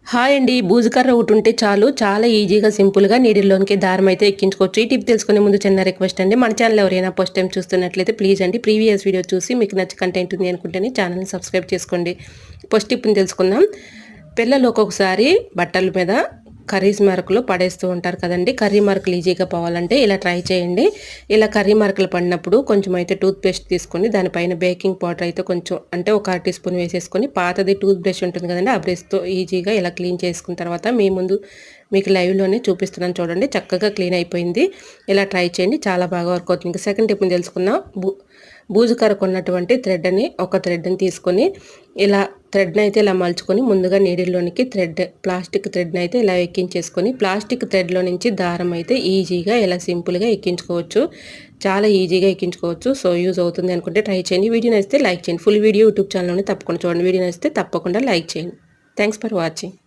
Hi అండి. బూజు కర్ర ఒకటుంటే చాలు. చాలా ఈజీగా, సింపుల్‌గా నీడిల్‌లోనికి దారం అయితే ఎక్కించుకోవచ్చు. ఈ టిప్ తెలుసుకునే ముందు చిన్న రిక్వెస్ట్ అండి. మన ఛానల్ ఎవరైనా ఫస్ట్ టైం చూస్తున్నట్లయితే ప్లీజ్ అండి ప్రీవియస్ వీడియో చూసి మీకు నచ్చి కంటెంట్ ఉంది అనుకుంటేనే ఛానల్‌ని సబ్స్క్రైబ్ చేసుకోండి. ఫస్ట్ టిప్‌ని తెలుసుకుందాం. పిల్లలు ఒక్కొక్కసారి బట్టల మీద కర్రీస్ మరకలు పడేస్తూ ఉంటారు కదండీ. కర్రీ మరకలు ఈజీగా పోవాలంటే ఇలా ట్రై చేయండి. ఇలా కర్రీ మరకలు పడినప్పుడు కొంచెం అయితే టూత్ పేస్ట్ తీసుకొని దానిపైన బేకింగ్ పౌడర్ అయితే కొంచెం అంటే ఒక 1 టీ స్పూన్ వేసేసుకొని పాతది టూత్ బ్రష్ ఉంటుంది కదండీ. ఆ బ్రష్‌తో ఈజీగా ఇలా క్లీన్ చేసుకున్న తర్వాత మీ ముందు మీకు లైవ్‌లోనే చూపిస్తున్నాను చూడండి. చక్కగా క్లీన్ అయిపోయింది. ఇలా ట్రై చేయండి. చాలా బాగా వర్క్ అవుతుంది. ఇంకా సెకండ్ టిప్‌ని తెలుసుకుందాం. బూజు కరకు ఉన్నటువంటి థ్రెడ్ని తీసుకొని ఇలా థ్రెడ్ని అయితే ఇలా మలుచుకొని ముందుగా నీడిల్లోనికి ప్లాస్టిక్ థ్రెడ్ని అయితే ఇలా ఎక్కించేసుకొని ప్లాస్టిక్ థ్రెడ్లో నుంచి దారం అయితే ఈజీగా ఇలా సింపుల్గా ఎక్కించుకోవచ్చు. చాలా ఈజీగా ఎక్కించుకోవచ్చు. సో యూజ్ అవుతుంది అనుకుంటే ట్రై చేయండి. వీడియో నచ్చితే లైక్ చేయండి. ఫుల్ వీడియో యూట్యూబ్ ఛానల్లోనే తప్పకుండా చూడండి. వీడియో నచ్చితే తప్పకుండా లైక్ చేయండి. Thanks for watching.